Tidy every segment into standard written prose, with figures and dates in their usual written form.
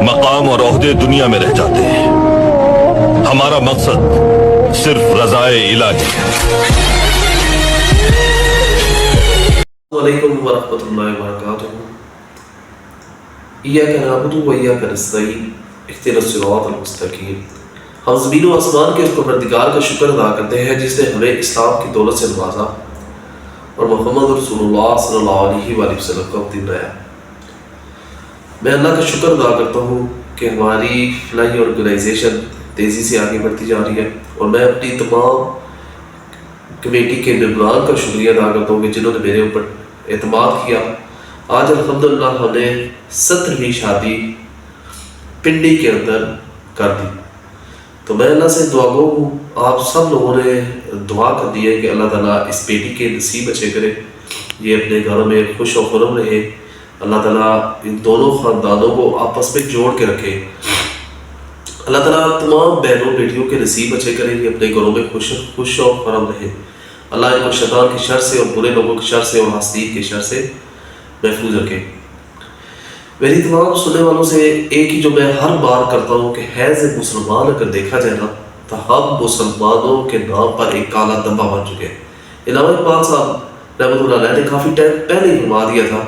मकाम और ओहदे दुनिया में रह जाते हैं। हमारा मकसद सिर्फ रज़ाए इलाही है। वालेकुम वरहमतुल्लाहि वबरकातुहू। इय्याका नअबुदु व इय्याका नस्तईन इहदिनस सिरातल मुस्तकीम। हम ज़मीन व आसमान के उस परवरदिगार का शुक्र अदा करते हैं जिसने हमें इस्लाम की दौलत से नवाजा और मोहम्मद रसूलुल्लाह सल्लल्लाहु अलैहि वसल्लम को दिन आया। मैं अल्लाह का शुक्र अदा करता हूँ कि हमारी फलाही ऑर्गेनाइजेशन तेज़ी से आगे बढ़ती जा रही है और मैं अपनी तमाम कमेटी के मेंबरान का शुक्रिया अदा करता हूँ कि जिन्होंने मेरे ऊपर एतमाद किया। आज अल्हम्दुलिल्लाह हमने 17वीं शादी पिंडी के अंदर कर दी। तो मैं अल्लाह से दुआगो हूँ, आप सब लोगों ने दुआ कर दी है कि अल्लाह ताला इस बेटी के नसीब अच्छे करे, ये अपने घरों में खुश और खुरम रहे। अल्लाह ताला इन दोनों ख़ानदानों को आपस में जोड़ के रखे। अल्लाह ताला तमाम बहनों बेटियों के नसीब अच्छे करे, ये अपने घरों में खुश और खुरम रहे। अल्लाह इनको शैतान की शर से और बुरे लोगों की शर से और हस्तीद की शर से महफूज रखे। मेरी तमाम सुनने वालों से एक ही जो मैं हर बार करता हूँ कि हैज़ मुसलमान अगर देखा जाए ना तो हम मुसलमानों के नाम पर एक काला धब्बा बन चुके हैं। इलामा इकबाल साहब रहमतुल्लाह अलैह ने काफ़ी टाइम पहले ही फरमा दिया था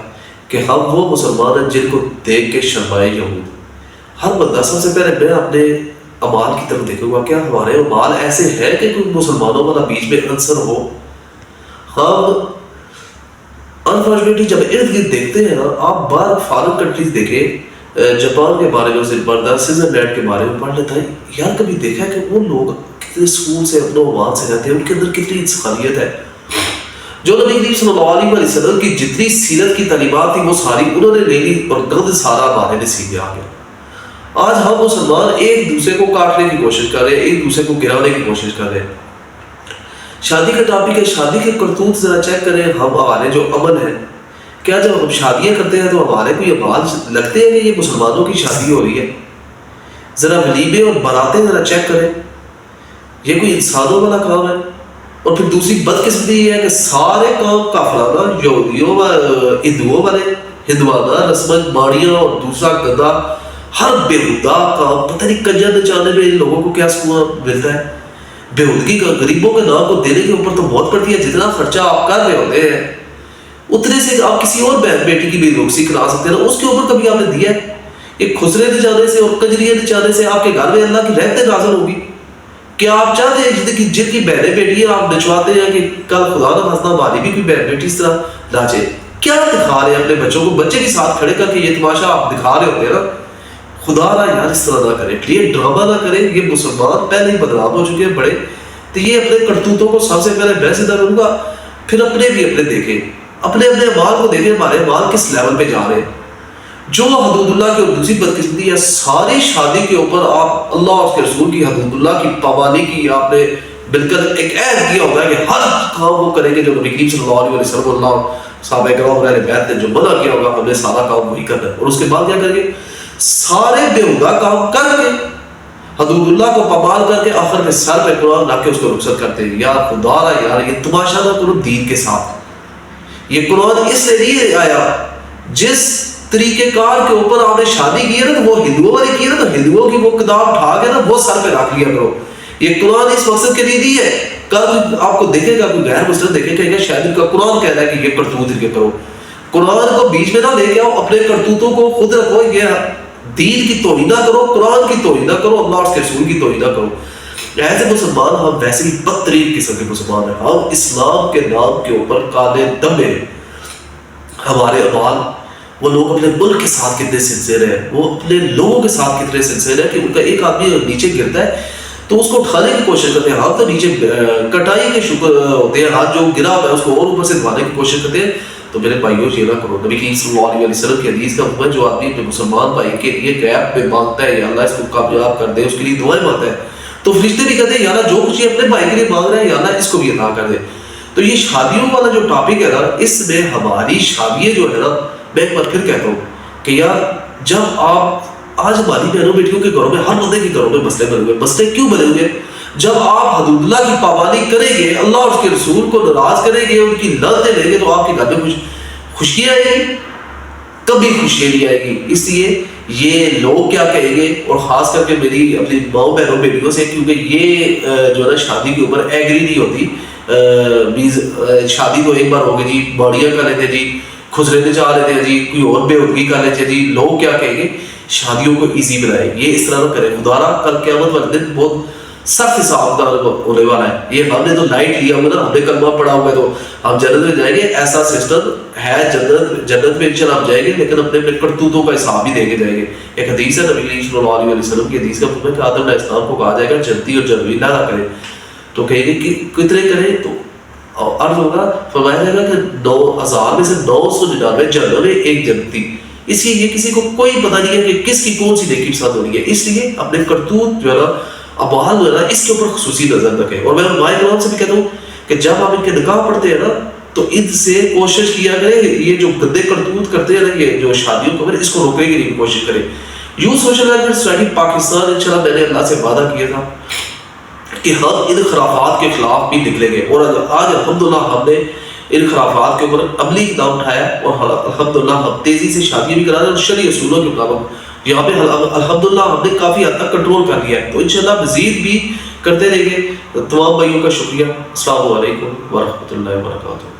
कि हम वो मुसलमान हैं जिनको देख के शर्माए यहूद। हर बंदा सबसे पहले मैं अपने अमाल की तरफ देखूंगा, क्या हमारे अमाल ऐसे हैं कि कोई मुसलमानों वाला बीच में अंसर हो। हम अनफॉर्चुनेटली जब इर्द गिर्द देखते हैं ना, आप बाहर फॉरेन कंट्रीज देखें, जापान के बारे में स्विट्जरलैंड के बारे में पढ़ लेता है यार, कभी देखा है कि वो लोग कितने सुकून से अपने अमाल से रहते हैं, उनके अंदर कितनी इंसानियत है। जो नबी करीम सल्लल्लाहु अलैहि वसल्लम की जितनी सीरत की तालीमात थी वो सारी उन्होंने ले ली और गंद सारा हमारे नसीब में आ गया। आज हम मुसलमान एक दूसरे को काटने की कोशिश कर रहे हैं, एक दूसरे को गिराने की कोशिश कर रहे हैं। शादी का टॉपिक है, शादी के करतूत जरा चेक करें। हम हमारे जो अमल है, क्या जब हम शादियां करते हैं तो हमारे कोई अमाल लगते हैं कि ये मुसलमानों की शादी हो रही है? जरा वलीमे और बारातें जरा चेक करें, ये कोई इंसानों वाला काम है? और फिर दूसरी बदकिस्मती ये है कि सारे काम काफिराना यहूदियों व हिंदुओं वाले हिंदवाना रस्म माड़ियाँ और दूसरा गदा हर बेहुदा काम, पता नहीं कंजर नचाने में इन लोगों को क्या सुकून मिलता है। बेहुदगी का गरीबों के नाम को देने के ऊपर तो बहुत पड़ती है। जितना खर्चा आप कर रहे होते हैं उतने से आप किसी और बहन बेटी की भी रोकसी करा सकते हैं ना, उसके ऊपर कभी आपने दिया है? ये खुसरे नचाने से और कंजरियाँ नचाने से आपके घर में अल्लाह की रहमत नाज़िल होगी? क्या आप चाहते हैं जिनकी बहनें बेटी आप नचवाते हैं कि कल खुदा ना खास्ता हमारी भी कोई बहन बेटी इस तरह नाचे? क्या दिखा रहे हैं अपने बच्चों को? बच्चे के साथ खड़े करके ये तमाशा आप दिखा रहे होते हैं ना। खुदा ना यार इस तरह ना करें, ये ड्रामा ना करें। ये मुसलमान पहले ही बदनाम हो चुके हैं बड़े, तो ये अपने करतूतों को सबसे पहले मैं सीधा करूँगा, फिर अपने भी अपने देखें, अपने अपने अमाल को देखें, हमारे अमाल किस लेवल पे जा रहे हैं। जो हदूदुल्लाह की और दूसरी बदकिस्मती है, सारी शादी के ऊपर आप अल्लाह और उसके रसूल की हदूदुल्लाह की पाबंदी की आपने बिल्कुल एक ऐद किया होता है कि हर काम वो करेंगे जो नबी करीम सल्लल्लाहु अलैहि वसल्लम साहबे किराम ने जो मना किया होगा, हमने सारा काम वही करना है। और उसके बाद क्या करेंगे? सारे बेहुदा काम करके हदूदुल्लाह को पामाल करके आखिर में सर पे कुरान ला के उसको रुखसत करते हैं। यार खुदा यार ये तमाशा ना करो दीन के साथ। ये कुरान इसलिए नहीं आया, जिस तरीकेकार के ऊपर आपने शादी की है ना, तो वो हिंदुओं वाली की है ना, तो हिंदुओं की वो किताब उठा के ना वो सर पे रख लिया करो। ये कुरान इस मकसद के लिए दी है। कल आपको देखेगा कोई गैर मुस्लिम देखेगा शायद इनका कुरान कह रहा है कि ये करतूत इनके करो। कुरान को बीच में ना लेके आओ, अपने करतूतों को खुद रखो। ये दीन की तौहीन ना करो, कुरान की तौहीन ना करो, अल्लाह और उसके रसूल की तौहीन ना करो। ऐसे मुसलमान हम वैसे ही बदतरीन किस्म के मुसलमान हैं। हम इस्लाम के नाम के ऊपर काले दबे हमारे अमाल, वो लोग अपने मुल्क के साथ कितने सिंसियर हैं, वो अपने लोगों के साथ कितने सिंसियर हैं कि उनका एक आदमी नीचे गिरता है तो उसको उठाने की कोशिश करते हैं। हाथ तो नीचे कटाई के शुक्र होते हैं, हाथ जो गिरा हुआ है उसको और ऊपर से दबाने की कोशिश करते हैं। तो मेरे भाइयों ये ना करो। नबी करीम सल्लल्लाहु अलैहि वसल्लम की हदीस का हुक्म है, जो आदमी अपने मुसलमान भाई के लिए गैब पे मांगता है या अल्लाह इसको कामयाब कर दे, उसके लिए दुआएं मांगता है, तो फरिश्ते भी कहते हैं या अल्लाह जो कुछ ये अपने भाई के लिए मांग रहे हैं या अल्लाह इसको भी अता कर दे। तो ये शादियों वाला जो टॉपिक है ना, इसमें हमारी शादियाँ जो है ना, मैं एक बार फिर कहता हूँ कि यार जब आप आज हमारी बहनों बेटियों के घरों में, हर बंदे के घरों में मसले बने हुए। मसले क्यों बने हुए? जब आप हदूदुल्लाह की पाबंदी करेंगे, अल्लाह और उसके रसूल को नाराज करेंगे, उनकी लड़ते लेंगे, तो आपके घर में खुशियाँ आएगी? कभी खुशी नहीं आएगी। इसलिए یہ لوگ کیا کہیں گے، اور خاص کر کے میری اپنی ماؤں بہنوں بیٹیوں سے، کیونکہ یہ جو ہے نا شادی کی عمر ایگری نہیں ہوتی. شادی تو ایک بار ہو گئی جی، باڑیاں کر لیتے جی، خسرے چاہ لیتے ہیں جی، کوئی اور بے ہوگی کر لیتے جی، لوگ کیا کہیں گے. شادیوں کو ایزی بنائے، یہ اس طرح نہ کرے. خدا را کل قیامت والے دن بہت سخت حساب دار ہونے والا ہے. یہ ہم نے تو لائٹ لیا ہوا نا، ہم نے کلمہ پڑھا ہوا ہے تو ہم جنت میں جائیں گے، ایسا سسٹم ہے. جنت میں انشاءاللہ ہم جائیں گے، لیکن اپنے اپنے کرتوتوں کا حساب بھی دے کے جائیں گے. ایک حدیث ہے نبی کریم صلی اللہ علیہ وسلم کی حدیث کا حکم ہے کہ آدم علیہ السلام کو کہا جائے گا جنتی اور جنوی نہ کرے، تو کہیں گے کہ کتنے کریں، تو عرض ہوگا، فرمایا جائے گا کہ 9,000 میں سے 999 جنت میں، ایک جنتی. اس لیے یہ کسی کو کوئی پتہ نہیں ہے کہ کس کی کون سی نیکی پسند ہو رہی ہے. اس لیے اپنے کرتوت جو ہے نا، ابال جو ہے نا، اس کے اوپر خصوصی نظر رکھیں. اور میں مائیں کرام سے بھی کہتا ہوں کہ جب آپ ان کے نکاح پڑھتے ہیں نا، تو ان سے کوشش کیا کریں، یہ جو گندے کرتوت کرتے ہیں نا، یہ جو شادیوں کو اس کو روکنے کی کوشش کریں. You social welfare society Pakistan انشاءاللہ میں نے اللہ سے وعدہ کیا تھا کہ ہم ان خرافات کے خلاف بھی نکلیں گے، اور آج الحمدللہ ہم نے ان خرافات کے اوپر عملی اقدام اٹھایا، اور الحمدللہ ہم تیزی سے شادی بھی کرا رہے ہیں، اور شرعی اصولوں کے مطابق یہاں پہ الحمدللہ ہم نے کافی حد تک کنٹرول کر لیا ہے. تو انشاءاللہ مزید بھی کرتے رہیں گے. تمام بھائیوں کا شکریہ. السلام علیکم ورحمۃ اللہ وبرکاتہ.